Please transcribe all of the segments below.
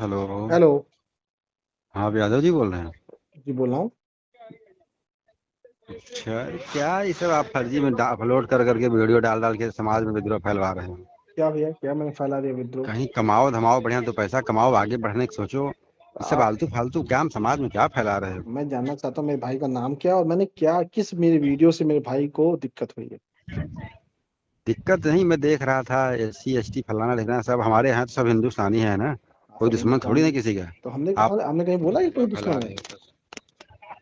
Hello. Hello. हाँ, आप यादव जी बोल रहे हैं? जी बोल रहा हूँ। अच्छा, क्या ये सब आप फर्जी में अपलोड कर करके वीडियो डाल डाल के समाज में विद्रोह फैलवा रहे हैं? क्या भैया, क्या मैंने फैला दिया विद्रोह? कहीं कमाओ धमाओ बढ़िया, तो पैसा कमाओ, आगे बढ़ने की सोचो। ये सब आप आलतू फालतू काम समाज में क्या फैला रहे हो? मैं जानना चाहता हूँ मेरे भाई का नाम क्या है और मैंने क्या किस मेरे वीडियो से मेरे भाई को दिक्कत हुई है। दिक्कत नहीं, मैं देख रहा था SC ST फलाना ढिकाना सब हमारे यहाँ तो सब हिंदुस्तानी है ना। कोई सब दुश्मन थोड़ी हिंदुस्तानी। ना किसी का। तो हमने आप कहा, हमने कहीं बोला कि कोई विद्रोह फैला दुश्मन है? रहे हो बस।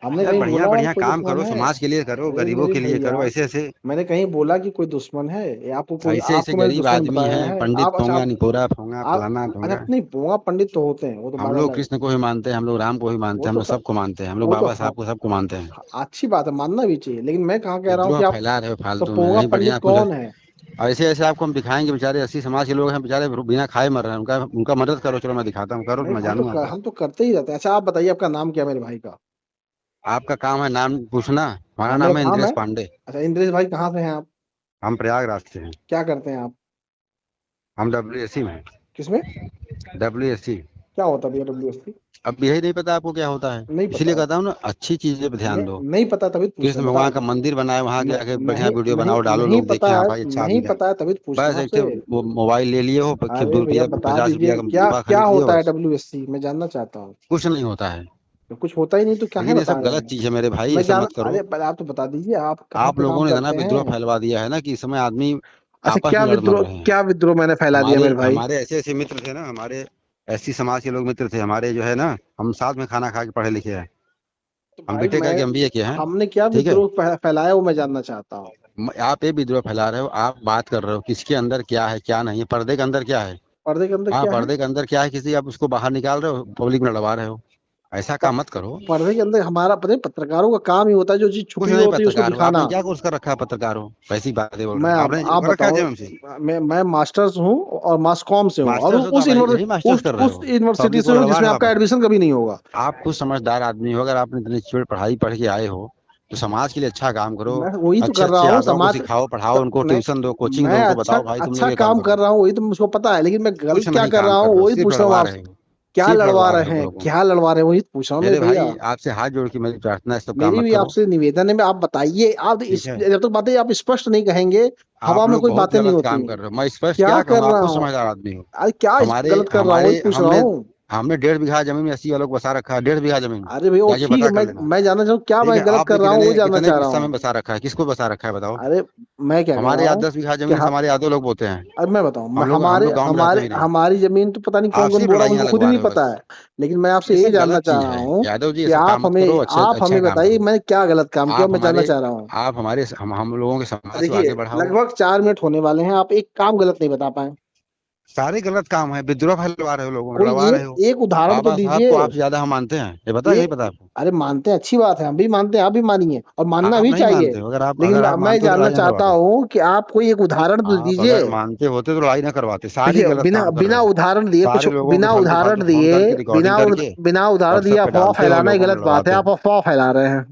हमने यार कहीं बढ़िया बोला है बढ़िया कोई काम दुश्मन करो, है? समाज के लिए करो, अरे गरीबों मेरे के लिए भैया, करो, ऐसे ऐसे। मैंने कहीं बोला कि कोई दुश्मन है? या आपको कोई, ऐसे ऐसे आपको मैंने गरीब दुश्मन आदमी बताया हैं, है? पंडित आप अच्छा पोंगा आप निपोरा फोंगा आप फलाना अच्छा ढोंगा। नहीं, पोंगा पंडित तो होते हैं, वो तो हम बात लोग अलग है। कृष्ण को भी मानते हैं, हम लोग राम को भी मानते वो हैं, हम तो लोग सब, सबको मानते हैं, हम लोग वो तो बाबा हम, साहब को सबको मानते हैं। अच्छी बात है, मानना भी चाहिए, लेकिन मैं कहाँ कह रहा हूँ कि विद्रोह आप, फैला रहे हो तो फालतू में, पोंगा नहीं पंडित बढ़िया कुछ। कौन है? ऐसे ऐसे आपको हम दिखाएंगे, बेचारे 80 समाज के लोग हैं बेचारे, बिना खाए मर रहे हैं, उनका उनका मदद करो, चलो मैं दिखाता हूँ, करो तो नहीं, मैं जानूंगा तो। हम तो करते ही रहते हैं। अच्छा आप बताइए, आपका नाम क्या है मेरे भाई का? आपका काम है नाम पूछना? हाँ हमारा मेरा नाम है काम है। इंद्रेश पांडे। अच्छा इंद्रेश भाई, कहाँ से हैं आप? हम प्रयागराज से हैं। क्या करते हैं आप? हम WSC में हैं। किसमें? WSC। क्या होता है BWSC? अब यही नहीं पता आपको क्या होता है? नहीं इसीलिए पता है। कहता हूँ ना, अच्छी चीजें पे ध्यान दो। नहीं पता तभी तो पूछ रहे कृष्ण हैं, बता। भगवान का मंदिर बना है, वहां के आके बढ़िया नहीं वीडियो नहीं बनाओ, डालो, नहीं लोग देखें, पता हाँ है। भाई अच्छा नहीं आदमी था। पता है तभी तो पूछ रहा बस हूँ एक ठे आपसे। वो मोबाइल ले लिए हो, अरे भैया बता ₹50 दीजिए, का क्या डिब्बा क्या खरीद लिए हो होता है बस। WSC, मैं जानना चाहता हूँ। कुछ नहीं होता है। तो कुछ होता ही नहीं तो क्या है लेकिन ये बता सब रहे गलत हैं? चीज है मेरे भाई, ये मैं सब जान, मत करो। अरे पहले आप तो बता दीजिए आप कहाँ आप पे काम लोगों ने इतना करते विद्रोह हैं? फैलवा दिया है ना कि इस समय आदमी अच्छा आपस क्या में लड़ मर विद्रोह, रहे हैं। क्या विद्रोह मैंने फैला दिया हमारे मेरे भाई? हमारे ऐसे ऐसे मित्र थे ना, हमारे SC समाज के लोग मित्र थे हमारे, जो है ना, हम साथ में खाना खा के पढ़े लिखे हैं। तो हम भाई बीटेक मैं, करके MBA किए हैं। हमने क्या ठीक है। विद्रोह फैलाया वो मैं जानना चाहता हूँ। आप ये विद्रोह फैला रहे हो, आप बात कर रहे हो किसके अंदर क्या है क्या नहीं है, पर्दे के अंदर क्या है। पर्दे के अंदर हाँ, क्या है? पर्दे के अंदर क्या है, किसी आप उसको बाहर निकाल रहे हो, पब्लिक में लड़वा रहे हो। ऐसा प- काम मत करो। पर्दे के अंदर हमारा, पता है, पत्रकारों का काम ही होता है जो चीज कुछ छुपी हुई नहीं होती है उसको पत्रकार हो, आपने दिखाना। क्या कोर्स कर रखा है पत्रकार हो, वैसी बातें बोल रहे मैं हो, आप आपने आप कर रखा है बताओ। JMC? मैं मास्टर्स हूँ और मास कॉम से हूँ, और मास्टर्स हो तो उस आप यही मास्टर्स कर रहे उस हो, यूनिवर्सिटी पब्लिक से को हूँ लड़वा जिसमें रहे हो आपका आपस में। एडमिशन कभी नहीं होगा। आप कुछ समझदार आदमी हो, अगर आपने इतनी चिड़ पढ़ाई पढ़ के आए हो तो समाज के लिए अच्छा काम करो। मैं वही तो अच्छे कर रहा अच्छे हूँ आदमियों को समाज। सिखाओ, पढ़ाओ, उनको नहीं, ट्यूशन दो, कोचिंग दो, मैं उनको अच्छा, बताओ भाई तुम लोग अच्छा ये काम काम करो। कर रहा हूँ वही तो मुझको पता है, लेकिन मैं कुछ गलत क्या नहीं कर काम रहा कर हूँ रहे हो, वही सिर्फ पूछ रहा हूँ लड़वा आपसे। रहे हो। क्या सिर्फ लड़वा लड़वा रहे हो रहे हैं, लोगों को। क्या लड़वा रहे हैं, वही पूछ रहा हूँ मेरे मेरे भैया। भाई आपसे हाथ जोड़ के मेरी प्रार्थना है, सब काम मेरी मत भी करो। आपसे निवेदन है, मैं आप बताइए, आप ठीक है। जब तक बातें आप स्पष्ट नहीं कहेंगे, हवा आप में लोग कोई बहुत बातें नहीं गलत होती। काम कर रहे हो, मैं स्पष्ट क्या क्या कर कहूँ, आप रहा खुद हूँ? समझदार आदमी हो। अरे क्या हमारे गलत कर रहा हूँ वही हमारे पूछ रहा हमने हूँ। हमने 1.5 बीघा जमीन में 80 वालों को बसा रखा है, 1.5 बीघा जमीन। अरे भाई वो जाके ठीक है, पता कर लेना। मैं जानना चाहूँ क्या ठीक मैं है, गलत कर आपने रहा हूँ वो कितने जानना कितने चाह रहा हिस्सा में हूँ। बसा रखा है, किसको बसा रखा है बताओ? अरे मैं क्या कह हमारे रहा यहाँ हूँ 10 बीघा कि जमीन हमारे यादव लोग बोते हैं। अब मैं बताऊं, मैं हम हमारे लोग गाँव में रहते हमारे भी नहीं। हमारी जमीन तो पता नहीं आप कौन कौन सिर्फ बोला, लड़ाइयाँ मुझको खुद ही लगवा नहीं रहे हो पता बस। है। लेकिन मैं आपसे ये ये सब जानना गलत चाह चीज रहा है हूँ यादव जी, ये कि सब काम मत करो, अच्छा आप अच्छा हमें काम बताइए करो। मैं क्या गलत काम किया, आप मैं जानना हमारे चाह रहा हूँ। आप हमारे हम लोगों के समाज को देखिए, आगे बढ़ाओ। लगभग 4 मिनट होने वाले हैं, आप एक काम गलत नहीं बता पाए। सारे गलत काम है, विद्रोह फैलवा रहे हो, लोगों में कोई लड़वा रहे हो। एक एक उदाहरण तो बाबा साहब दीजिए। को आपसे ज्यादा हम मानते हैं, ये पता है नहीं एक, पता आपको? अरे मानते हैं, अच्छी बात है, हम भी मानते हैं, आप भी मानिए और मानना आप भी नहीं चाहिए। मानते हो, अगर आप लेकिन अगर आप मैं मानते हो तो जानना लड़ाई ना चाहता करवाते। हूँ कि आप कोई एक उदाहरण तो आप दीजिए। अगर मानते होते तो लड़ाई ना करवाते, सारे देखिए गलत बिना काम कर रहे बिना हो। उदाहरण दिए कुछ, सारे लोगों को बिना फालतू उदाहरण फालतू फोन दिए, करके रिकॉर्डिंग करके बिना उदाहरण दिए व्हाट्सएप पे अफवाह डालते हो, फैलाना ही लोगों में गलत बात है, लड़वाते आप हो। अफवाह फैला रहे हैं।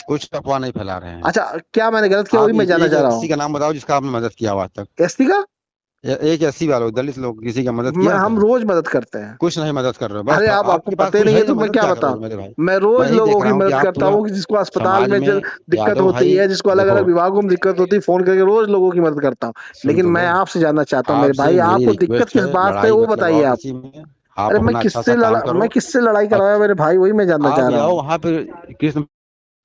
कुछ अफवाह नहीं फैला रहे हैं। अच्छा, क्या मैंने गलत किया वही आप मैं जानना एक चाह रहा एससी हूँ। का नाम बताओ जिसका आपने मदद किया हो आज तक। एसटी का? एक SC वालों दलित लोग किसी का मदद किया है हम क्या? रोज मदद करते हैं। कुछ नहीं मदद कर रहे हो बस, अरे आप, आपको आपके पास पता ही कुछ नहीं है है नहीं, तो मैं मदद क्या क्या करोगे बताऊं। मेरे भाई? मैं मैं रोज ही लोगों देख की रहा हूँ कि मदद आप करता पूरा हूँ कि जिसको अस्पताल समाज में में दिक्कत यादव होती भाई है, जिसको अलग अलग देखो, विभागों में दिक्कत होती है, फोन करके रोज लोगों की मदद करता हूँ। सुन लेकिन तो मैं लो। आपसे जानना चाहता हूँ मेरे आपसे भाई, मेरी आपको दिक्कत रिक्वेस्ट किस है, बात पे लड़ाई वो मत बताइए लगवाओ आप। किसी में। अरे आप अपना अच्छा सा काम मैं करो। किससे लड़ाई करवाया अच्छा, मेरे भाई, वही मैं जानना चाह आप रहा जाओ हूँ। वहां पे कृष्ण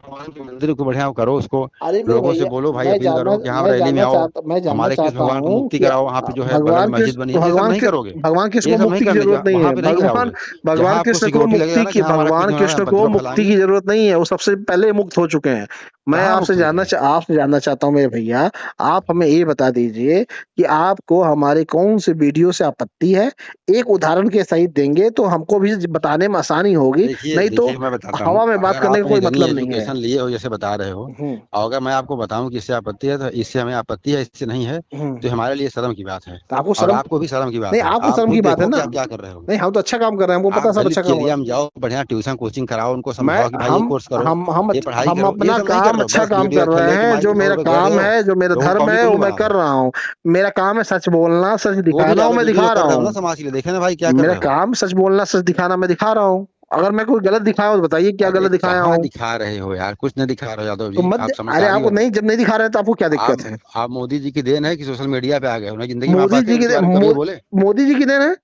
भगवान के मंदिर को बढ़िया करो उसको। अरे मेरे लोगों से भैया, बोलो भाई, अपील करो कि हाँ रैली में आओ, मैं जानना हमारे कृष्ण चाहता भगवान को हूँ मुक्ति कि कराओ, वहां पे जो है बगल भगवान में मस्जिद बनी कृष्ण, है, ये सब नहीं करोगे। भगवान कृष्ण ये को सब नहीं मुक्ति की करने जरूरत नहीं वहां है। पे नहीं जाओगे। भगवान जहाँ आपको कृष्ण को सिक्योरिटी लगेगा ना कि हाँ हमारा भगवान कृष्ण भगवान कृष्ण है, को विद्रोह मुक्ति की फैलाएंगे। जरूरत नहीं है, वो सबसे पहले मुक्त हो चुके हैं। मैं कहाँ मुक्त हुए हैं? आपसे जानना चाहता हूँ मेरे भैया, आप हमें ये बता दीजिए कि आपको हमारे कौन से वीडियो से आपत्ति है। एक उदाहरण के सहित देंगे तो हमको भी बताने में आसानी होगी, देखिए नहीं तो देखिए, मैं बताता हूँ, हवा में बात अगर करने का आपने कोई इतनी मतलब नहीं है। एजुकेशन लिए हो जैसे बता रहे हो, हम्म। और अगर मैं आपको बताऊं कि इससे आपत्ति है तो इससे हमें आपत्ति है, इससे नहीं है, हम्म। तो हमारे लिए शर्म की बात है। तो आपको और शर्म, आपको भी शर्म की नहीं बात है, आपको आप शर्म खुद की बात है देखो कि ना? आप क्या कर रहे हो। नहीं हम तो अच्छा काम कर रहे हैं, हमको पता आप है, सब दलित अच्छा के काम कर एरिया रहे में जाओ, बढ़िया ट्यूशन कोचिंग कराओ, उनको हैं। मैं समझाओ कि भाई ये कोर्स करो, हम ये पढ़ाई हम करो, ये अपना सब नहीं काम रहे हो, अच्छा बस काम वीडियो कर खोल रहे के हैं, माइक जो के सौ मेरा रुपए दे काम रहे हो, है, जो मेरा लोगों को धर्म पब्लिक है, वो उल्लू मैं बना कर रहे हो। रहा हूँ। मेरा काम है सच बोलना, सच वो भी दिखाना, और मैं डालो, जो दिखा लोग रहा कर रहे हो ना हूँ। समाज के लिए, देखे ना भाई क्या कर मेरा रहे हो। काम सच बोलना, सच दिखाना, मैं दिखा रहा हूँ। अगर मैं कोई गलत दिखाया हूँ तो बताइए क्या अरे गलत दिखाया कहाँ हूँ। दिखा रहे हो यार, कुछ नहीं दिखा रहे हो यादव तो जी, आप अरे समझदारी आपको बनो। नहीं, जब नहीं दिखा रहे हैं तो आपको क्या दिक्कत आप है। आप मोदी जी की देन है कि सोशल मीडिया पे आ गए, उन्हें जिंदगी में आप मोदी आते जी की उनके बारे में कभी ये बोले। मोदी जी की देन है।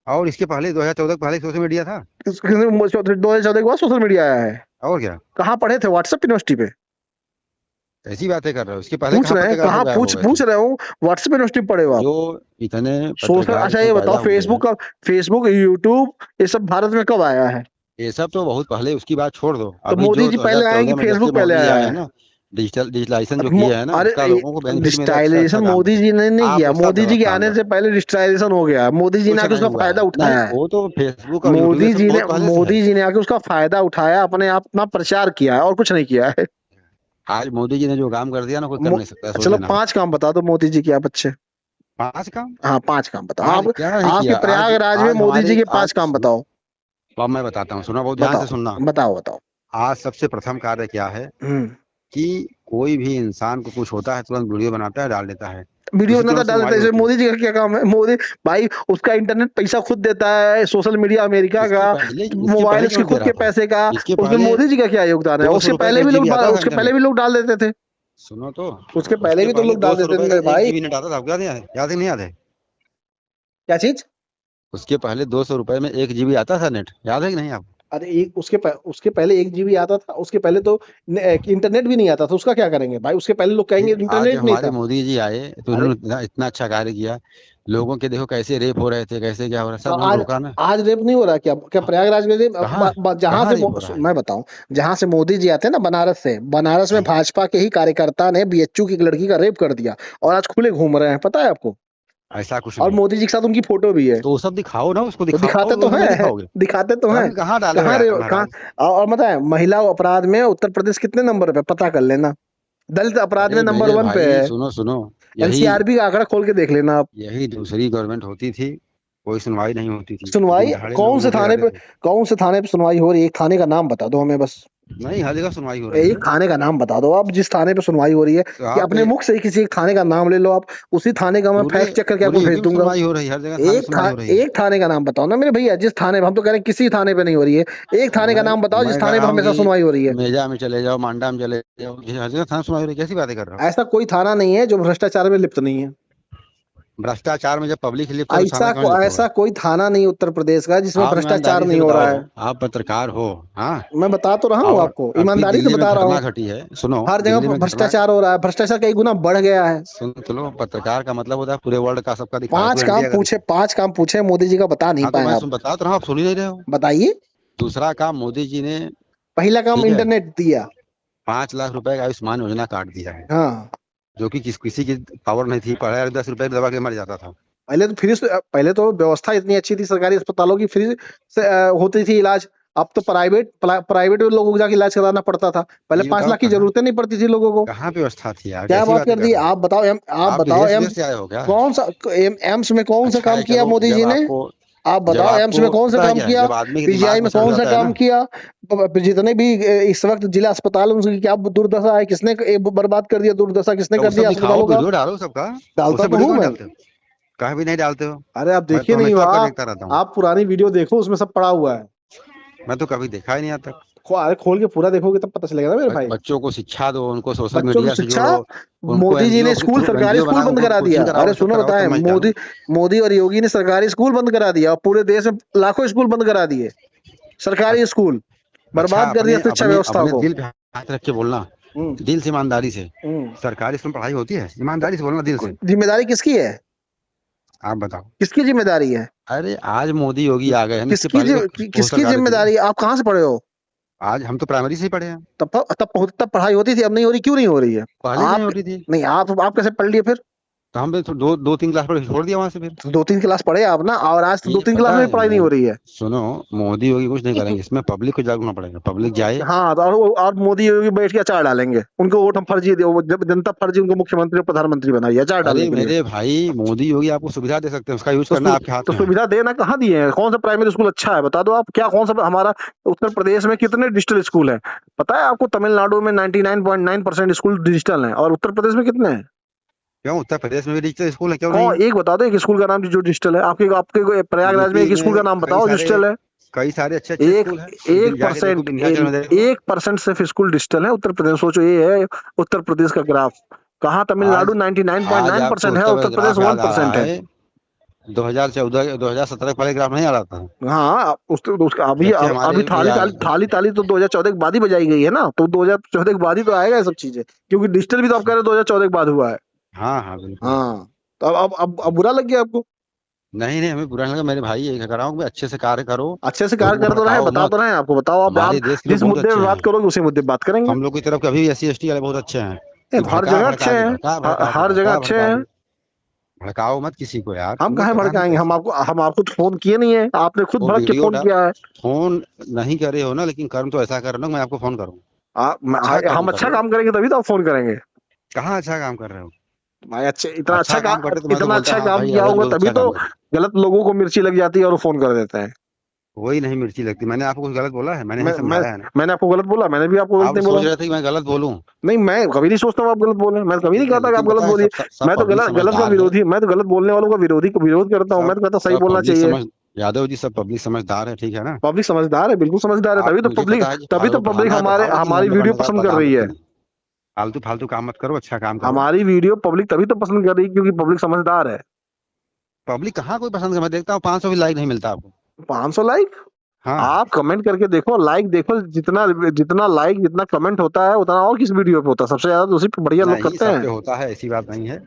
और इसके पहले 2014 के पहले सोशल मीडिया था। 2014 के बाद सोशल मीडिया आया है। और क्या, कहाँ पढ़े थे, व्हाट्सएप यूनिवर्सिटी पे। ऐसी बातें कर रहे हो, इसके पहले पूछ कहाँ रहे हैं, पत्रकार कहाँ लोग गायब हो पूछ गए थे। पूछ रहे हूँ, व्हाट्सएप यूनिवर्सिटी पढ़े हो आप। जो इतने सोशल, पत्रकार अच्छा इसमें ये बताओ, पैदा हुए हैं, फेसबुक यूट्यूब ये सब भारत में कब आया है। ये सब तो बहुत पहले, उसकी बात छोड़ दो। तो अभी मोदी जो जी पहले आए कि 2014 में जब से फेसबुक पहले मोदी जी आया आए हैं है। ना, डिजिटलाइजेशन जो मो- किया है ना, अरे उसका लोगों को बेनिफिट मिला, अच्छा डिजिटाइजेशन अच्छा काम मोदी है। जी ने नहीं आप किया, लोग सब मोदी जी गलत के काम आने कर से रहे हो। पहले डिजिटाइजेशन हो गया, मोदी जी ने कुछ आके नहीं उसका हुआ है, फायदा नहीं उठाया है। वो तो फेसबुक और यूट्यूब ये सब बहुत पहले से है। मोदी जी ने आके उसका फायदा उठाया, अपने आप अपना प्रचार किया है और कुछ नहीं किया है। आज मोदी जी ने जो काम कर दिया ना, कोई कर मो- नहीं सकता, सोच चलो लेना। 5 काम बता दो मोदी जी के आप अच्छे। 5 काम। हाँ 5 काम बताओ आज आप। क्या नहीं आपके किया, आज प्रयागराज में आज मोदी जी हमारे के आज 5 काम बताओ। अब मैं बताता हूँ, सुना बहुत ध्यान से बताओ सुनना। बताओ बताओ। आज सबसे प्रथम कार्य क्या है हम्म। कि कोई भी इंसान को कुछ होता है तुरंत वीडियो बनाता है, डाल देता है, वीडियो उसकी बनाता तुरंत डाल देता सुनवाई है, इसमें होती है। मोदी जी का क्या काम है। मोदी भाई, उसका इंटरनेट पैसा खुद देता है, सोशल मीडिया अमेरिका इसके का, पहले इसके मोबाइल पहले उसके क्यों दे खुद रहा के था। पैसे का। इसके उसमें पहले मोदी जी का क्या योगदान है। 200 रुपए का 1 GB आता था उसके पहले इंटरनेट। भी लोग डाल देते थे। सुनो तो, उसके पहले उसके भी तो पहले लोग दो डाल सौ देते थे रुपए का मेरे एक भाई। जीबी नेट आता था, आपको याद है, याद ही नहीं याद है। क्या चीज। उसके पहले 200 रुपए में 1 GB आता था नेट, याद है कि नहीं आपको। अरे एक उसके पहले 1 GB आता था, उसके पहले तो इंटरनेट भी नहीं आता था, उसका क्या करेंगे भाई। उसके पहले लोग कहेंगे आज जब इंटरनेट नहीं हमारे था। मोदी जी आए तो अरे उन्होंने इतना अच्छा कार्य किया। लोगों के देखो कैसे रेप हो रहे थे, कैसे क्या हो रहा, तो सब उन्होंने आज रोका ना। आज रेप नहीं हो रहा क्या, क्या प्रयागराज में रेप कहाँ जहां कहाँ से रेप हो रहा है। मैं बताऊं, जहां से मोदी जी आते हैं ना, बनारस में भाजपा के ही कार्यकर्ता ने बीएचयू की एक लड़की का रेप कर दिया और आज खुले घूम रहे हैं, पता है आपको। ऐसा कुछ और नहीं। मोदी जी के साथ उनकी फोटो भी है। तो वो सब दिखाओ ना, उसको तो दिखाओ, दिखाते तो वो सब नहीं हैं, दिखाओगे। दिखाते तो हैं। कभी कहाँ डाले हो कहाँ रे यार कहाँ। महाराज। और बताए, महिला अपराध में उत्तर प्रदेश कितने नंबर पे पता कर लेना। दलित अपराध में अरे नंबर मेरे 1 पे भाई है। सुनो सुनो, यही एनसीआरबी का आंकड़ा खोल के देख लेना आप। यही दूसरी गवर्नमेंट होती थी, कोई सुनवाई नहीं होती थी, दिन सुनवाई दहाड़े लोग नोट गिराते थे। कौन से थाने पे सुनवाई हो रही है, एक थाने का नाम बता दो हमें बस। नहीं, हर जगह सुनवाई हो रही एक है। थाने का नाम बता दो आप, जिस थाने पे सुनवाई हो रही है। तो या आप अपने मुख से ही किसी एक थाने का नाम ले लो आप। उसी थाने का मैं पूरे फैक्ट चेक करके आपको पूरे भेज यूपी में दूंगा। सुनवाई हो रही है, हर जगह थाने सुनवाई हो रही है। एक थाने का नाम बताओ ना मेरे भैया, जिस थाने पे हम तो कह रहे हैं किसी थाने पे नहीं हो रही है। एक थाने का मैं नाम बताओ जिस मैं कह थाने पे रहा हूँ हमेशा कि सुनवाई हो रही है। मेजा में चले जाओ, मांडा में चले जाओ, ये हर जगह थाना सुनवाई हो रही है, कैसी बातें कर रहे हो। ऐसा कोई थाना नहीं है जो भ्रष्टाचार में लिप्त नहीं है। भ्रष्टाचार में जब पब्लिक लिप्त है तो थाना क्यों लिप्त होगा। ऐसा कोई थाना नहीं उत्तर प्रदेश का जिसमें आप भ्रष्टाचार ईमानदारी से नहीं हो रहा बताओ, है। आप पत्रकार हो। हाँ। मैं बता तो रहा हूँ और आपको, अभी ईमानदारी से दिल्ली में बता रहा घटना हूँ। घटी है, सुनो, हर जगह दिल्ली में घटना, भ्रष्टाचार हो रहा है, भ्रष्टाचार कई गुना बढ़ गया है। सुन तो लो, पत्रकार का मतलब होता है पूरे वर्ल्ड का सबका दिखाए, पूरे इंडिया का दिखाए। 5 काम पूछे, मोदी जी का बता नहीं हाँ तो पाए मैं आप। सुन बता तो रहा हूँ, आप सुन ही नहीं रहे हो। बताइए। दूसरा काम मोदी जी ने, पहला काम ठीक है, इंटरनेट दिया। 5 लाख रुपए का आयुष्मान योजना काट दिया है, हाँ। जो कि किसी की पावर नहीं थी, पढ़ाया 10 रुपए की दवा के मर जाता था। पहले तो व्यवस्था इतनी अच्छी थी सरकारी अस्पतालों की, फ्री से होती थी इलाज। अब तो प्राइवेट लोगों को जाके इलाज कराना पड़ता था। पहले ये 5 बताओ लाख की जरूरतें नहीं पड़ती थी लोगों को। कहाँ व्यवस्था थी यार, क्या कैसी बात बातें कर कर दी रहे हो। आप बताओ। आप आप बताओ विदेश विदेश से आए हो क्या। कौन सा एम्स में कौन सा अच्छा काम है, किया चलो, मोदी जब जी ने। आपको आप जब बताओ एम्स आपको में कौन सा पता है काम क्या है, किया। जब आदमी के पीजीआई दिमाग में में चढ़ कौन सा जाता है काम ना। किया। जितने भी इस वक्त जिला अस्पताल है उनकी क्या दुर्दशा है, किसने बर्बाद कर दिया, दुर्दशा किसने तो वो कर सब दिया दिखाओ, अस्पतालों का। वीडियो डालो सबका। वो डालता सब तो वीडियो हूँ क्यों नहीं मैं। डालते हो, कहीं भी नहीं डालते हो। अरे आप मैं देखिए तो नहीं हो हमेशा आपका देखता रहता हूँ। आप पुरानी वीडियो देखो, उसमें सब पड़ा हुआ है। मैं तो कभी देखा ही नहीं आज तक। अरे खोल के पूरा देखोगे तब पता चलेगा ना मेरे भाई। बच्चों को शिक्षा दो, उनको सोशल बच्चों की मीडिया से शिक्षा। जोड़ो, उनको मोदी जी ने एनजीओ के स्कूल, थ्रू सरकारी एनजीओ स्कूल बनाओ, बंद उनको करा दिया। कोचिंग कराओ, अरे ये सब सुनो, कराओ, बताएं, तब मैं जानू। मोदी और योगी ने सरकारी स्कूल बंद करा दिया और पूरे देश में लाखों स्कूल बंद करा दिए। सरकारी स्कूल अच्छा, बर्बाद कर दिया अपने शिक्षा अपने व्यवस्था अपने को। दिल पे हाथ रख के बोलना, हम्म। दिल से, ईमानदारी से। हम्म। सरकारी स्कूल में पढ़ाई होती है, ईमानदारी से बोलना, दिल से। जिम्मेदारी किसकी है। आप बताओ। किसकी जिम्मेदारी है। अरे आज मोदी योगी आ गए हैं ना, इसके पहले तो किसकी सरकार थी। जिम्मेदारी, आप कहाँ से पढ़े हो। आज हम तो प्राइमरी से ही पढ़े हैं। तब पढ़ाई होती थी, अब नहीं हो रही, क्यों नहीं हो रही है। पहले क्यों नहीं आप होती थी। नहीं, आप कैसे पढ़ लिए फिर। तो हम भी तो दो तीन क्लास पढ़ छोड़ दिया वहां से फिर। तो 2-3 क्लास पढ़े आप ना, और आज तो ये 2-3 क्लास पता में भी है पढ़ाई नहीं हो रही है। सुनो, मोदी योगी कुछ नहीं करेंगे, इसमें पब्लिक को जागरूकना पड़ेगा, पब्लिक जाए। हाँ, तो और मोदी योगी बैठ के अचार डालेंगे, उनको वोट हम फर्जी दे, जब जनता फर्जी उनको मुख्यमंत्री और प्रधानमंत्री बनाई है अचार डालने अरे के लिए। मेरे भाई, मोदी योगी आपको सुविधा दे सकते हैं, उसका यूज तो करना आपके हाथ तो में है। सुविधा देना कहाँ दिए हैं? कौन सा प्राइमरी स्कूल अच्छा है बता दो आप, क्या कौन सा हमारा उत्तर प्रदेश में कितने डिजिटल स्कूल हैं? पता है आपको? तमिलनाडु में 99.9% स्कूल डिजिटल हैं, और उत्तर प्रदेश में कितने हैं? क्यों उत्तर प्रदेश में भी डिजिटल स्कूल है, क्यों नहीं कौन, है? एक बता दो एक स्कूल का नाम जो डिजिटल है। आपके आपके प्रयागराज में यूपी एक स्कूल का में नाम बताओ डिजिटल है। कई सारे अच्छे अच्छे एक स्कूल हैं, एक जाके देखो, परसेंट विंध्याचल में देखो। 1% सिर्फ स्कूल डिजिटल है उत्तर प्रदेश। सोचो, ये है उत्तर प्रदेश का ग्राफ। कहाँ तमिलनाडु आज आज आपको 99.9% है, उत्तर उत्तर प्रदेश प्रदेश ग्राफ याद आ रहा 1% है। है। 2014 2017 पहले ग्राफ नहीं आ रहा था? हाँ, उसका अभी जब से हमारे अभी ये आए, थाली ताली तो 2014 के बाद ही बजाई गई है ना, तो 2014 के बाद ही तो आएगा ये सब चीजें, क्योंकि डिजिटल भी तो आप कह रहे हो 2014 के बाद हुआ है। हाँ हाँ बिल्कुल। हाँ, तो अब बुरा लग गया आपको? नहीं नहीं, हमें बुरा नहीं लगा मेरे भाई, ये कह रहा हूँ कि अच्छे से कार्य करो, अच्छे से कार्य लोगों को कर तो रहे हैं, भड़काओ बता मत। तो रहे हैं आपको। बताओ आप हमारे देश के लोग जिस बहुत मुद्दे अच्छे में बात हैं। करोगे उसी मुद्दे पे बात करेंगे। हम लोग की तरफ के अभी SC ST वाले बहुत अच्छे हैं, कि हर भड़का जगह अच्छे भड़का के हैं, भड़का भड़का के हर जगह भड़का अच्छे भड़का हैं। के भड़काओ मत किसी को यार, हम तुमको काहे पता नहीं भड़काएंगे? कैसे। हम आपको तो फोन किए नहीं है, आपने खुद वो भड़क के वीडियो फोन डाल, किया है। फोन नहीं करे हो ना, लेकिन कर्म तो ऐसा कर रहे हो ना, मैं आपको फोन करूँ। अच्छा हम कर्म अच्छा करो। काम करेंगे तभी तो आप फोन करेंगे। कहाँ अच्छा काम कर रहे हो? भाई अच्छे, अच्छा काम करते तो मैं तो इतना बोलता अच्छा हाँ काम भाई किया यादव जी होगा बहुत तभी अच्छा तो काम करे। गलत लोगों को मिर्ची लग जाती है और वो फोन कर देते हैं। वही नहीं मिर्ची लगती, मैंने आपको कुछ गलत बोला है? मैंने ही मैं समझाया है ना। मैंने आपको गलत बोला? मैंने भी आपको गलत आप नहीं सोच बोला। रहे थे कि मैं गलत बोलूं। नहीं, मैं कभी नहीं सोचता हूँ आप गलत बोले, मैं कभी नहीं ठीक है, कहता कि आप लेकिन गलत पता है बोलिए। सब मैं तो पब्लिक गलत का समझदार है। विरोधी, मैं तो गलत बोलने वालों का विरोध करता हूँ। मैं सब तो कहता हूँ सही सब बोलना पब्लिक चाहिए। समझ यादव जी, सब पब्लिक समझदार है, ठीक है ना। पब्लिक समझदार है, बिल्कुल समझदार है, आप मुझे पता है कि तभी तो फालतू पब्लिक बढ़ाना है हमारे बढ़ाओ, लेकिन हमारी नंबर वीडियो बढ़ने के बाद पसंद कर बढ़ा रही मत है। करो। फालतू फालतू काम मत करो, अच्छा काम करो। हमारी वीडियो पब्लिक तभी तो पसंद कर रही है क्योंकि पब्लिक समझदार है। पब्लिक कहाँ कोई पसंद कर, मैं देखता हूँ 500 भी लाइक नहीं मिलता आपको। 500 लाइक? हाँ। आप कमेंट करके देखो, लाइक देखो, जितना जितना लाइक जितना कमेंट होता है उतना और किस वीडियो पे होता है? सबसे ज्यादा तो उसी पे बढ़िया लोग नहीं, करते सब हैं। पे होता है, ऐसी बात नहीं है,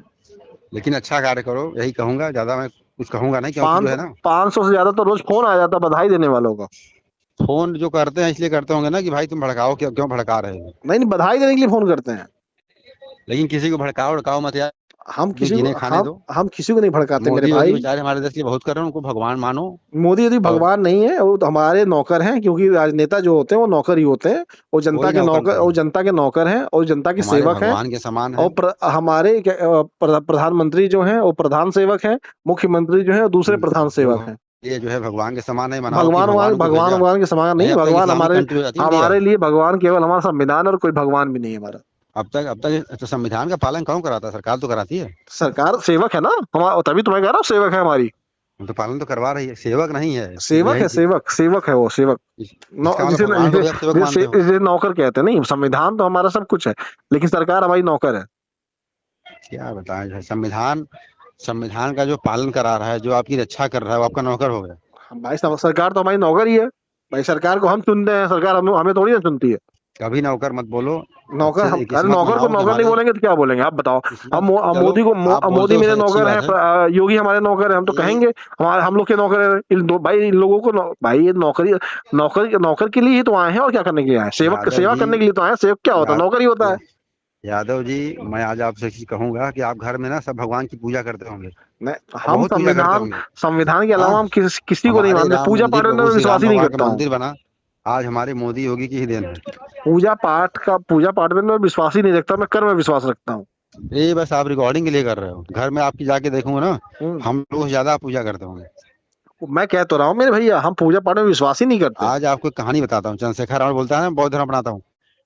लेकिन अच्छा कार्य करो, यही कहूंगा, ज्यादा मैं कुछ कहूंगा नहीं, क्योंकि जो पाँच है ना, 500 से ज्यादा तो रोज फोन आ जाता है बधाई देने वालों का। फोन जो करते हैं इसलिए करते होंगे ना कि भाई तुम भड़काओ, क्यों क्यों भड़का रहे हो। नहीं नहीं, बधाई देने के लिए फोन करते हैं। लेकिन किसी को भड़काओ भड़काओ मत यार, हम अपनी किसी को जीने खाने दो। हम किसी को नहीं भड़काते मेरे मोदी योगी भाई। बेचारे हमारे देश के लिए बहुत कर रहे हैं, उनको भगवान मानो। मोदी यदि और भगवान नहीं है, वो तो हमारे नौकर हैं, क्योंकि राजनेता जो होते हैं वो नौकर ही होते हैं। कोई नौकर वो नहीं, जनता के नौकर हैं और जनता के हमारे सेवक हैं। भगवान के समान और है। हमारे प्रधानमंत्री जो हैं वो प्रधान सेवक हैं। मुख्यमंत्री जो है वो दूसरे प्रधान वो सेवक हैं। ये जो है भगवान के समान है, मनाओ कि भगवान को भेजा। भगवान के समान नहीं, नहीं। अब तक भगवान इस्लामिक कंट्री हो जाती है इंडिया। हमारे लिए भगवान केवल हमारा संविधान, और कोई भगवान भी नहीं है हमारा। अब तक तो संविधान का पालन कौन कराता है? सरकार तो कराती है। सरकार सेवक है ना हमारा, तभी तो मैं कह रहा हूँ सेवक है हमारी। तो पालन तो करवा रही है, सेवक नहीं है, सेवक यही है, चीज। सेवक है वो सेवक। इसका मतलब भगवान को भी आप सेवक मानते हो? जिसे नौकर कहते हैं। नहीं, संविधान तो हमारा सब कुछ है, लेकिन सरकार हमारी नौकर है। क्या बताएं, जो है संविधान, संविधान का जो पालन करा रहा है, जो आपकी रक्षा कर रहा है, वो आपका नौकर हो गया। भाई सरकार तो हमारी नौकर ही है। भाई सरकार को हम चुनते हैं, सरकार हमें थोड़ी ना चुनती है। कभी नौकर मत बोलो। नौकर अच्छे से हम, एक अरे किस्मत नौकर को बनाओ कि नौकर नहीं हमारे बोलेंगे तो क्या बोलेंगे आप बताओ? किस्मत, चलो मोदी को आप बोलते मोदी हो मेरे सही, अच्छी नौकर बात हैं, है। योगी हमारे नौकर हैं, हम तो ये कहेंगे हम लोग के नौकर हैं। भाई इन लोगों को भाई ये नौकर के लिए ही तो आए हैं, और क्या करने के लिए आए हैं? यादव सेवा जी, करने के लिए तो आए हैं। सेवक क्या होता है? या, नौकर ही होता है। या, यादव जी, मैं आज आपसे एक चीज कहूंगा कि आप घर में ना सब भगवान की पूजा करते होंगे, नहीं, और बहुत पूजा करते होंगे। संविधान के हाँ, अलावा हम किसी को नहीं हमारे मानते। राम पूजा मंदिर, पाठ में मैं प्रभु श्री विश्वास राम ही नहीं भगवान का करता हूँ। मंदिर बना, आज हमारे मोदी योगी की ही देन है। पूजा पाठ में मैं विश्वास ही नहीं रखता, मैं कर्म में विश्वास रखता हूँ। ये बस आप रिकॉर्डिंग के लिए कर रहे हो, घर में आपकी जाके देखूंगा ना, हम्म। हम लोग से ज्यादा आप पूजा करते होंगे। मैं कह तो रहा हूँ मेरे भैया, हम पूजा पाठ में विश्वास ही नहीं करते। आज आपको एक कहानी बताता हूँ। चंद्रशेखर रावण बोलता है ना बौद्ध धर्म अपनाता हूँ,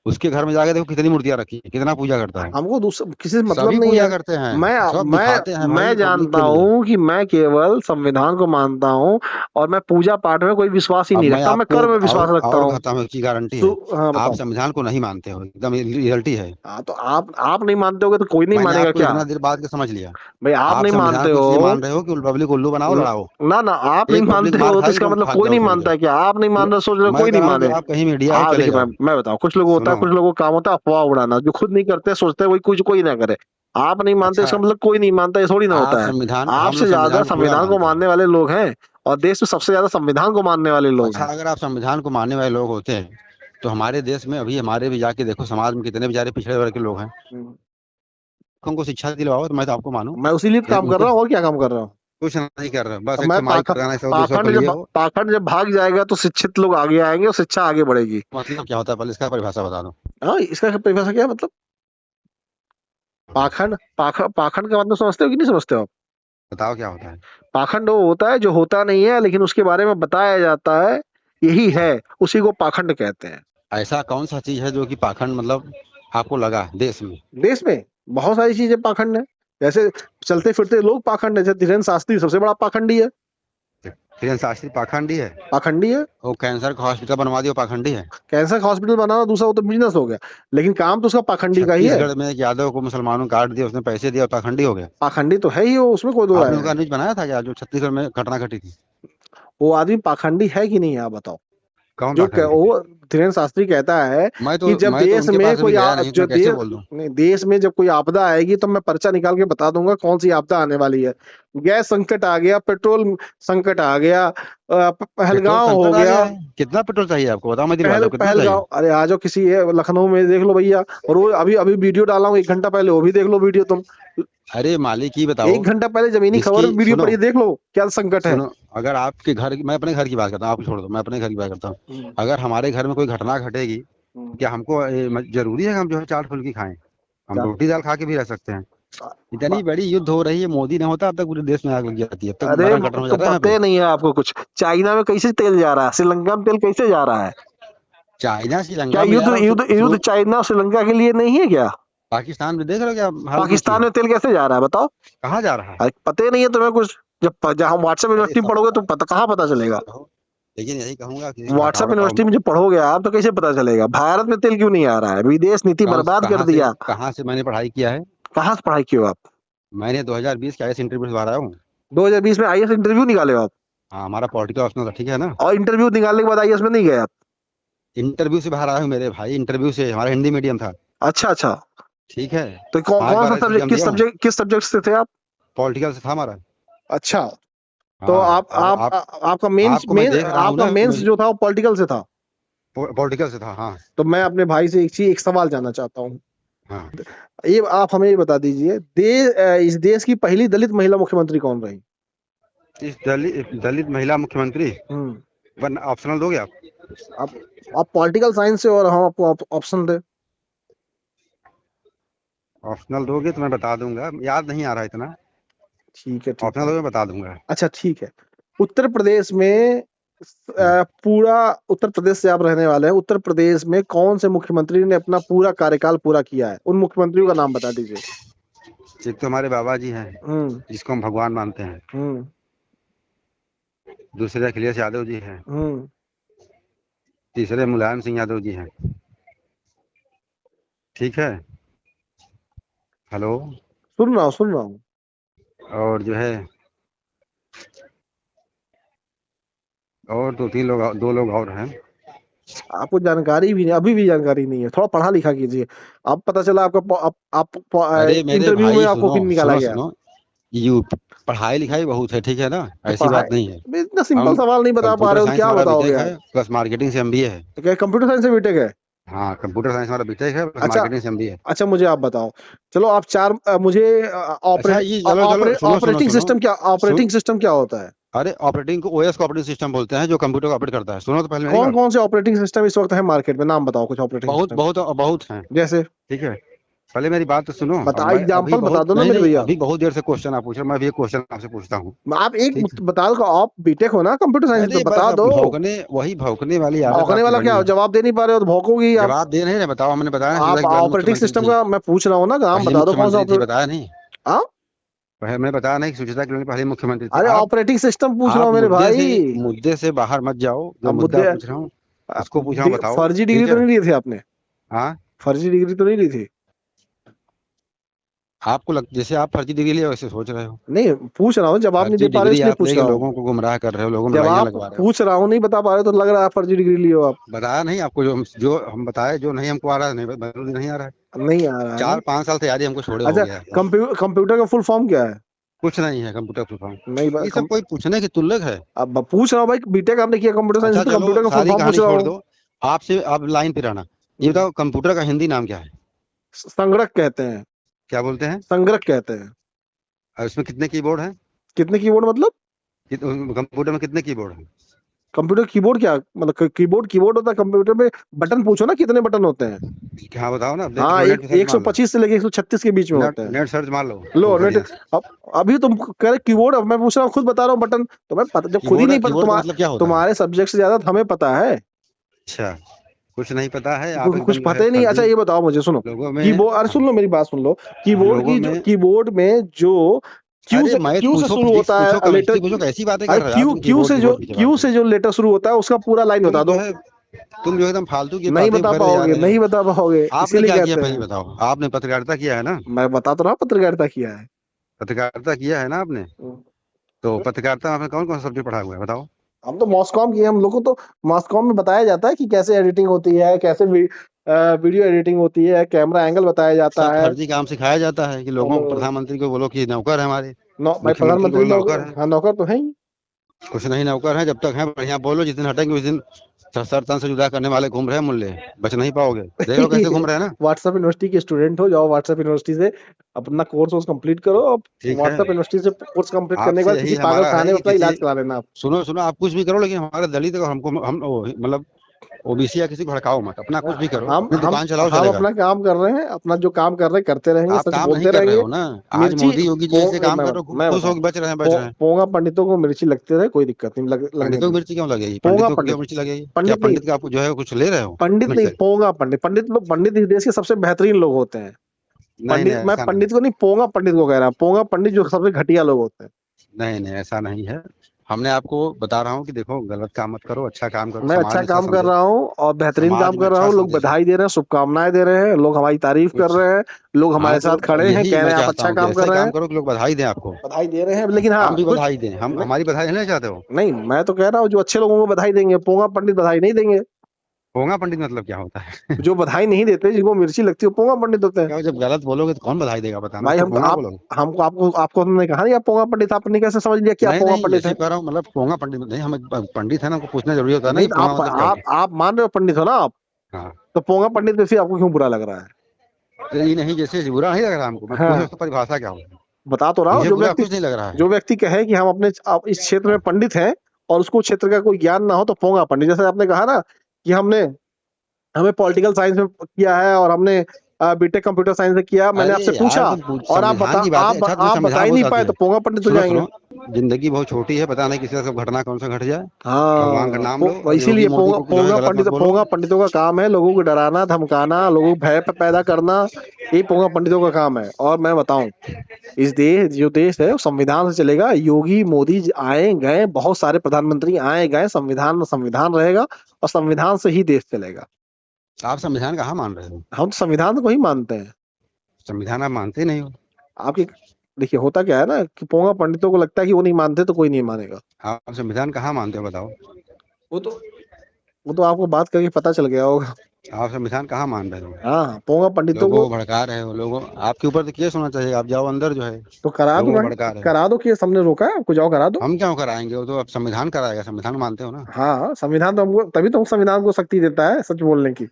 उसके घर में जाके देखो कितनी मूर्तियां रखी है, कितना पूजा करता है। हमको किसी से मतलब सभी नहीं पूजा है। करते हैं, मैं सब मैं दिखाते हैं भाई मैं पब्लिक जानता के लिए। हूँ कि मैं केवल संविधान को मानता हूँ, और मैं पूजा पाठ में कोई विश्वास ही अब नहीं मैं रखता, मैं आपको कर्म में विश्वास रखता और हूँ। कहता हूँ, एक चीज गारंटी है, हाँ आप बताओ। संविधान को नहीं मानते हो, एकदम रियलिटी है। हाँ, तो आप नहीं मानते होगे तो कोई नहीं मैंने मानेगा आपको क्या? इतना देर बाद के समझ लिया। भाई आप आप नहीं संविधान मानते को इसलिए हो। मान रहे हो कि पब्लिक उल्लू बनाओ, लड़ाओ। ना ना, आप नहीं एक पब्लिक मानते मार हो तो खाएगी, इसका तुम मतलब भाग कोई नहीं जाओ छोड़ के। मानता है क्या? आप नहीं मान रहे, सोच रहे मैं कोई कह नहीं रहा हूँ कि माने। आप कहीं मीडिया हो, हाँ चले देखिए, जाओ। मैं बताऊँ, कुछ लोग होता है, सुनो, कुछ लोगों का काम होता है अफवाह उड़ाना, जो खुद नहीं करते सोचते हैं वही कुछ कोई ना करे। आप नहीं मानते अच्छा, इसका मतलब कोई नहीं मानता, ये थोड़ी ना आप होता है। संविधान, हम आपसे लोग ज्यादा संविधान को पूरा संविधान को मानते हैं। मानने वाले लोग हैं, और देश में सबसे ज्यादा संविधान को मानने वाले लोग अच्छा, हैं। अगर आप संविधान को मानने वाले लोग होते हैं, तो हमारे देश में अभी हमारे भी जाके देखो, समाज में कितने बेचारे पिछड़े वर्ग के लोग हैं। लोगों को शिक्षा दिलवाओ तो मैं तो आपको मानूं। मैं उसी लिए तो काम कर रहा हूँ, और क्या काम कर रहा हूँ। कुछ नहीं कर रहे, बस अब एक मैं माइक लगाना है, 100-200 के पाखंड लिए जब हो। पाखंड जब भाग जाएगा तो शिक्षित लोग आगे आएंगे और शिक्षा आगे बढ़ेगी। मतलब क्या होता है, पहले इसका परिभाषा बता दो। हाँ, इसका परिभाषा क्या है मतलब? पाखंड का मतलब समझते हो कि नहीं समझते हो आप? बताओ क्या होता है। पाखंड वो होता है जो होता नहीं है लेकिन उसके बारे में बताया जाता है, यही है, उसी को पाखंड कहते हैं। ऐसा कौन सा चीज है जो कि पाखंड मतलब आपको लगा देश में? देश में बहुत सारी चीजें पाखंड है। जैसे चलते फिरते लोग पाखंड है, जैसे धीरेन्द्र शास्त्री सबसे बड़ा पाखंडी है। धीरेन्द्र शास्त्री पाखंडी है? पाखंडी है। वो कैंसर का हॉस्पिटल बनवा दिया, पाखंडी है? कैंसर का हॉस्पिटल बनाना दूसरा, वो तो बिजनेस हो गया, लेकिन काम तो उसका पाखंडी का ही है। छत्तीसगढ़ में एक यादव को मुसलमानों काट दिया, उसने पैसे दिया, पाखंडी हो गया। पाखंडी तो है ही वो, उसमें कोई दो राय आपने नहीं। उनका न्यूज बनाया था क्या, जो छत्तीसगढ़ में घटना घटी थी? वो आदमी पाखंडी है कि नहीं, आप बताओ। कौन पाखंडी? वो धीरेन्द्र शास्त्री कहता है कि जब मैं तो देश उनके में पास अभी कोई गया नहीं, जो मैं कैसे बोल दूं? नहीं, देश में जब कोई आपदा आएगी तो मैं पर्चा निकाल के बता दूंगा कौन सी आपदा आने वाली है। गैस संकट आ गया, पेट्रोल संकट आ गया, पेट्रोल पहलगांव हो संकट आ गया। गया है? कितना पेट्रोल चाहिए आपको, बताओ, मैं दिलवा दूं, कितना चाहिए? पहलगांव, अरे आ जाओ किसी लखनऊ में देख लो भैया। और वो अभी अभी वीडियो डाला हूँ 1 घंटा पहले, वो भी देख लो वीडियो तुम। अरे मालिक ही बताओ। 1 घंटा पहले जमीनी खबर जिसकी वीडियो सुनो पड़ी, देख लो क्या संकट है। सुनो, अगर आपके घर की, मैं अपने घर की बात करता हूँ, आप छोड़ दो, मैं अपने घर की बात करता हूँ। अगर हमारे घर में कोई घटना घटेगी, क्या हमको जरूरी है कि हम जो है चाट फुल्की खाएं? हम रोटी दाल खा के भी रह सकते हैं। इतनी बड़ी युद्ध हो रही है, मोदी नहीं होता अब तक पूरे देश में आग लग जाती है, अब तक अरे मरण कटन हो तो जाता है यहाँ पता पे। ही नहीं है आपको कुछ, चाइना में कैसे तेल जा रहा है, श्रीलंका में तेल कैसे जा रहा है? चाइना क्या श्रीलंका में जा युद्ध रहा युद्ध युद्ध चाइना और श्रीलंका के लिए नहीं है क्या? पाकिस्तान में देख रहे हो क्या हालत मची पाकिस्तान है? में तेल कैसे जा रहा है बताओ? कहाँ जा रहा है? अरे पता ही नहीं है तुम्हें कुछ? जब हम व्हाट्सएप अरे यूनिवर्सिटी में सब पढ़ोगे तो पता पता कहाँ पता चलेगा? है, लेकिन यही कहूंगा कि व्हाट्सएप हटाओ हटाओ। यूनिवर्सिटी में जब पढ़ोगे आप तो कैसे पता चलेगा भारत में तेल क्यों नहीं आ रहा है? विदेश नीति बर्बाद कर दिया। कहाँ से मैंने पढ़ाई किया है? कहाँ से पढ़ाई की हो आप? मैंने 2020 के आईएएस इंटरव्यू से बाहर आया हूँ। 2020 में आईएएस इंटरव्यू निकाले हो आप? हाँ, हमारा पॉलिटिकल ऑप्शनल था, ठीक है ना? और इंटरव्यू निकालने के बाद आईएएस में नहीं गए आप? इंटरव्यू से बाहर आया हूँ मेरे भाई, इंटरव्यू से। हमारा हिंदी मीडियम था। अच्छा अच्छा। ठीक है। तो कौन सा सब्जेक्ट, किस सब्जेक्ट से थे आप? पॉलिटिकल से था हमारा। अच्छा। तो हाँ, अब आपका मेन आपको मैं देख रहा हूँ आपका ना, मेंस जो था वो पॉलिटिकल से था। पॉलिटिकल से था, हाँ। तो मैं अपने भाई से एक सवाल जानना चाहता हूँ। हाँ, ये आप हमें ये बता दीजिए, इस देश की पहली दलित महिला मुख्यमंत्री कौन रही? इस दलित महिला मुख्यमंत्री, वन ऑप्शनल दोगे आप? आप पॉलिटिकल साइंस से और हम आपको ऑप्शन दे। ऑप्शनल दोगे तो मैं बता दूंगा, याद नहीं आ रहा इतना। ठीक है ऑप्शनल दोगे बता दूंगा। अच्छा ठीक है। उत्तर प्रदेश में पूरा, उत्तर प्रदेश से आप रहने वाले हैं, उत्तर प्रदेश में कौन से मुख्यमंत्री ने अपना पूरा कार्यकाल पूरा किया है? उन मुख्यमंत्रियों का नाम बता दीजिए। एक तो हमारे बाबा जी हैं, जिसको हम भगवान मानते हैं। दूसरे अखिलेश यादव जी हैं। तीसरे मुलायम सिंह यादव जी हैं। ठीक है, हेलो? सुन रहा हूँ। और जो है, और दो लोग और हैं। आपको जानकारी भी नहीं, अभी भी जानकारी नहीं है, थोड़ा पढ़ा लिखा कीजिए। अब पता चला आपका आप अरे मेरे इंटरव्यू में भाई आपको क्यों निकाला गया? सुनो, यू पढ़ाई लिखाई बहुत है, ठीक है ना? तो ऐसी बात नहीं है। इतना सिंपल हम सवाल नहीं बता पा कंप्यूटर रहे हो तो साइंस क्या हमारा बताओगे बीटेक आप? है, प्लस मार्केटिंग से एमबीए है। तो क्या कंप्यूटर साइंस से बीटेक है? हाँ, कंप्यूटर साइंस हमारा बीटेक है, प्लस अच्छा मार्केटिंग से एमबीए है। अच्छा, मुझे आप बताओ, चलो आप मुझे अच्छा, ये चलो ऑपरेटिंग सिस्टम क्या, ऑपरेटिंग सिस्टम क्या होता है? अरे ऑपरेटिंग को ओएस को ऑपरेटिंग सिस्टम बोलते हैं, जो कंप्यूटर को ऑपरेट करता है। सुनो तो पहले मेरी बात। कौन से ऑपरेटिंग सिस्टम इस वक्त है मार्केट में? नाम बताओ कुछ ऑपरेटिंग बहुत सिस्टम। बहुत बहुत हैं। जैसे? ठीक है, पहले मेरी बात तो सुनो। बता, मैं अभी एग्जांपल बता बहुत दो ना नहीं मेरे नहीं भैया। अभी बहुत देर से क्वेश्चन आप पूछ रहे हो, मैं भी एक क्वेश्चन आपसे पूछता हूँ। आप एक ठीक है? बता दो, आप बीटेक हो ना कंप्यूटर साइंस अरे में, बस बता अब दो। भौंकने वाली आदत भौंकने आपकी वाला बनी क्या, है। जवाब दे नहीं पा रहे हो तो भौंकोगी आप? जवाब दे रहे हैं, बताओ, हमने बताया ना, आप पहले ऑपरेटिंग मुख्यमंत्री सिस्टम थी, का मैं पूछ रहा हूँ ना, नाम पहले बता दो कौन सा मुख्यमंत्री थी, बताया नहीं? हाँ? पहले मैं बताया नहीं कि सुचिता किरण पहले मुख्यमंत्री थी। अरे आप ऑपरेटिंग सिस्टम पूछ रहा आप हूँ मेरे भाई। मुद्दे से बाहर मत जाओ। जो अब मुद्दा मुद्दे, पूछ रहा हूँ उसको पूछ रहा हूँ, बताओ। फर्जी डिग्री ठीक तो है? नहीं ली थी आपने? हाँ, फर्जी डिग्री तो नहीं ली थी? जैसे आप फर्जी डिग्री लिए वैसे सोच रहे हो। नहीं, पूछ रहा हूँ, जवाब नहीं दे फर्जी पा रहे डिग्री इसलिए आप पूछ लेके रहा हूँ। लोगों को गुमराह कर रहे हो, लोगों में लड़ाइयाँ जवाब लगवा रहे हो। पूछ रहा हूँ, नहीं बता पा रहे तो लग रहा है फर्जी डिग्री लियो आप। बताया नहीं आपको? जो हम बताए, जो नहीं हमको आ रहा है, नहीं आ रहा है। नहीं आ रहा है ना? 4-5 साल तैयारी हमको छोड़े हो अच्छा, गया है। कंप्यूटर का फुल फॉर्म क्या है? कुछ नहीं है कंप्यूटर फुल फॉर्म। नहीं ये सब कोई पूछने की तुल्लक है? अब पूछ रहा हूँ भाई, बीटेक आपने किया कंप्यूटर साइंस अच्छा तो चलो, कंप्यूटर का फुल सारी फॉर्म पूछ कहानी रहा छोड़ हूँ। दो। आपसे अब लाइन पे रहना। ये बताओ, कंप्यूटर का हिंदी नाम क्या है? संगणक कहते हैं। क्या बोलते हैं? संगणक कहते हैं। और इसमें कितने कीबोर्ड हैं? कितने कीबोर्ड मतलब? कंप्यूटर में कितने कीबोर्ड हैं? कंप्यूटर कीबोर्ड क्या मतलब? कीबोर्ड होता है कंप्यूटर में। बटन पूछो ना, कितने बटन होते हैं? हाँ बताओ ना, देख हाँ, लो, नेट पे सर्च मार लो। 125 से लेके 136 के बीच में नेट होते हैं। नेट सर्च मार लो लो खूब नेट। बढ़िया से। अब अभी तुम कह रहे कीबोर्ड, अब मैं पूछ रहा हूँ, खुद बता रहा हूँ बटन। तो मैं पता, जब खुद ही कीबोर्ड नहीं पता कीबोर्ड का मतलब क्या होता है? तुम्हारे सब्जेक्ट से ज्यादा तो हमें पता है। अच्छा, कुछ नहीं पता है, आप कुछ एकदम जो पता है ही नहीं। अच्छा फर्जी। ये बताओ मुझे, सुनो। लोगों में कीबोर्ड, अरे हाँ, सुन लो मेरी बात, सुन लो। लोगों में कीबोर्ड में जो अरे मैं क्यू से पूछो शुरू फिजिक्स होता पूछो, है लेटर। केमिस्ट्री पूछो, कैसी बातें अरे कर रहे हो यार तुम? कीबोर्ड कीबोर्ड की जवाब दो। क्यू से जो लेटर शुरू होता है उसका पूरा लाइन तुम बता जो दो। है तुम जो एकदम फालतू की नहीं बातें बता करे जा पाओगे, रहे नहीं हो। बता पाओगे, आपने इसीलिए क्या किया कहते पहले हैं। बताओ? आपने पत्रकारिता किया है ना? मैं बता तो रहा हूँ पत्रकारिता किया है। पत्रकारिता किया है ना आपने? तो पत्रकारिता में आपने कौन कौन सा सब्जेक्ट पढ़ा हुआ है बताओ? हम तो मॉसकॉम किए, हम लोग को तो मॉसकॉम में बताया जाता है कि कैसे एडिटिंग होती है, कैसे वीडियो एडिटिंग होती है, कैमरा एंगल बताया जाता सब है। फर्जी काम सिखाया जाता है कि लोगों को, प्रधानमंत्री को बोलो कि नौकर है हमारे, भाई मुख्यमंत्री को प्रधानमंत्री बोलो नौकर नौकर, है। हाँ नौकर तो है ही। कुछ नहीं नौकर है, जब तक है बढ़िया बोलो, जिस दिन हटेंगे उस दिन सर तन से जुदा करने वाले घूम रहे हैं मुल्ले, बच नहीं पाओगे। देख लो कैसे घूम रहे हैं ना। व्हाट्सएप यूनिवर्सिटी के स्टूडेंट हो, जाओ व्हाट्सएप यूनिवर्सिटी से अपना कोर्स कंप्लीट करो। अब ठीक है, व्हाट्सएप यूनिवर्सिटी से कोर्स कंप्लीट करने के आपसे बाद यही किसी पागल हमारा है खाने में कि अपना किसी, इलाज करा लेना आप। सुनो सुनो, आप कुछ भी करो लेकिन हमारे दलित को हमको हम मतलब ओबीसी या किसी को भड़काओ मत, अपना कुछ भी करो, हम अपनी हम दुकान चलाओ हम चलेगा। अपना काम कर रहे हैं, अपना जो काम कर रहे हैं करते रहेंगे, आप सच काम नहीं बोलते कर रहे रहेंगे। हो ना। आज मिर्ची मोदी योगी जी ऐसे काम कर रहे हो, मैं खुश हो बताऊं, कि बच रहे हैं, बच रहे हैं। पोंगा पंडितों को मिर्ची लगते रहे, कोई दिक्कत नहीं, लगने पंडितों को दो। मिर्ची क्यों लगेगी? पोंगा पंडितों को क्यों पंडित, मिर्ची लगेगी? क्या पंडित नहीं, पंडित का आप जो है कुछ ले रहे हो पंडित नहीं, मिर्च? पोंगा पंडित। पंडित इस देश के सबसे बेहतरीन लोग होते हैं। नहीं नहीं, पंडित, मैं ऐसा नहीं। पंडित को नहीं, पोंगा पंडित को कह रहा हूँ। पोंगा पंडित जो सबसे घटिया लोग होते हैं। नहीं नहीं, ऐसा नहीं है। हमने आपको बता रहा हूँ कि देखो, गलत काम मत करो, अच्छा काम करो, मैं अच्छा समाज अच्छा काम कर समझे। रहा हूँ और बेहतरीन समाज काम में कर रहा अच्छा हूँ। लोग समझे बधाई दे रहे हैं, शुभकामनाएं दे रहे हैं, लोग हमारी तारीफ कर कुछ। रहे हैं, लोग हाँ हमारे तो साथ खड़े हैं, यही कह मैं रहे हैं आप चाहता अच्छा हूँ कि काम ऐसा कर ही रहे काम हैं। करो कि लोग बधाई दें आपको। बधाई दे रहे हैं, लेकिन हाँ हम भी कुछ बधाई दें, हम नहीं, हमारी बधाई नहीं चाहते हो? नहीं मैं तो कह रहा हूँ जो अच्छे लोगों को बधाई देंगे, पोंगा पंडित बधाई नहीं देंगे। पोंगा पंडित मतलब क्या होता है? जो बधाई नहीं देते, जिनको मिर्ची लगती है, वो पोंगा पंडित होते हैं। क्या जब गलत बोलोगे तो कौन बधाई देगा बताना, भाई उसको हम तो पोंगा आप बोलोगे? हमको आपको आपको हमने कहा नहीं आप पोंगा पंडित, आपने कैसे समझ लिया कि आप नहीं पोंगा नहीं, पंडित जैसे है? कह रहा हूँ मतलब पोंगा पंडित नहीं, हम पंडित है ना, हमको पूछना जरूरी होता है ना नहीं कि तो पोंगा मतलब क्या होता आप मान रहे हो पंडित हो ना आप? है। हाँ, तो पोंगा पंडित में फिर आपको क्यों बुरा लग रहा है? तो ये नहीं, जैसे बुरा नहीं लग रहा हमको, मैं पूछे हाँ, उसकी परिभाषा क्या होती है। बता तो रहा हूँ। मुझे बुरा कुछ नहीं लग रहा है। जो व्यक्ति कहे कि हम अपने आप इस क्षेत्र में पंडित हैं और उसको क्षेत्र का कोई ज्ञान ना हो, तो पोंगा पंडित। जैसे आपने कहा ना कि हमें पॉलिटिकल साइंस में किया है और हमने बीटेक कंप्यूटर साइंस में किया, मैंने अरे आपसे यार पूछा तुम और संविधान की बात है, अच्छा तुम्हें आप बता संविधान ही बहुत नहीं आती पाए, है। तो पोंगा पंडित हो सुनो जाएंगे। सुनो, जिंदगी बहुत छोटी है, पता नहीं किसी का सब घटना कौन सा घट जाए। भगवान का हाँ, नाम लो और योगी इसीलिए मोदी को जो है गलत मत बोलो। पोंगा पंडितों का काम है लोगों को डराना, धमकाना, लोगों को भय पैदा करना। ये पोंगा पंडितों का काम है। और मैं बताऊं, इस देश, जो देश है वो संविधान से चलेगा। योगी मोदी आए गए, बहुत सारे प्रधानमंत्री आए गए, संविधान में संविधान रहेगा और संविधान से ही देश चलेगा। आप संविधान कहाँ मान रहे हो? हम तो संविधान को ही मानते हैं। संविधान आप मानते नहीं हो। आपकी, देखिए होता क्या है ना कि पोंगा पंडितों को लगता है कि वो नहीं मानते तो कोई नहीं मानेगा। आप संविधान कहाँ मानते हो बताओ? वो तो वो तो आपको बात करके पता चल गया होगा। आप संविधान कहाँ मान रहे हो? हाँ, पोंगा पंडितों लोगों को को भड़का रहे हो, लोगों आपके ऊपर तो केस होना चाहिए, आप जाओ अंदर जो है, तो करा दो लोगों को भाई, भड़का रहे हो। करा दो केस, हमने रोका है आपको, जाओ करा दो। हम क्यों कराएंगे? वो तो अब संविधान कराएगा, संविधान मानते हो ना। हाँ, संविधान तो हमको, तभी तो संविधान को शक्ति देता है सच बोलने की।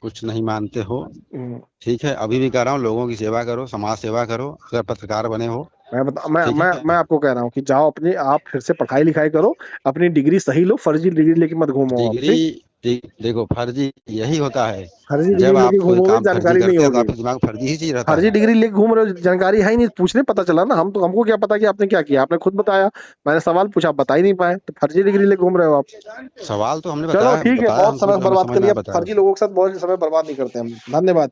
कुछ नहीं मानते हो। हम्म, ठीक है, अभी भी कह रहा हूँ, लोगों की सेवा करो, समाज सेवा करो, अगर पत्रकार बने हो। ठीक है, मैं आपको कह रहा हूँ कि जाओ अपनी, आप फिर से पढ़ाई लिखाई करो, अपनी डिग्री सही लो, फर्जी डिग्री लेके मत घूमो आप, डिग्री ठीक? देखो फर्जी यही होता है, फर्जी डिग्री जब आप लेके कोई घूमोगे काम फर्जी जानकारी नहीं करते हो तो होगी। आपके दिमाग में फर्जी ही चीज रहता फर्जी है। डिग्री लेके घूम रहे हो, जानकारी है ही नहीं, पूछने पता चला ना। हमको क्या पता कि आपने क्या किया? आपने खुद बताया, मैंने सवाल पूछा, आप बता ही नहीं पाए, तो फर्जी डिग्री लेके घूम रहे हो आप। सवाल तो हमने चलो बताया ठीक है, बताया बहुत हमको समय जो हमें बर्बाद समझ कर में लिया। आया बताया। फर्जी लोगों के साथ बहुत समय बर्बाद नहीं करते हम। धन्यवाद।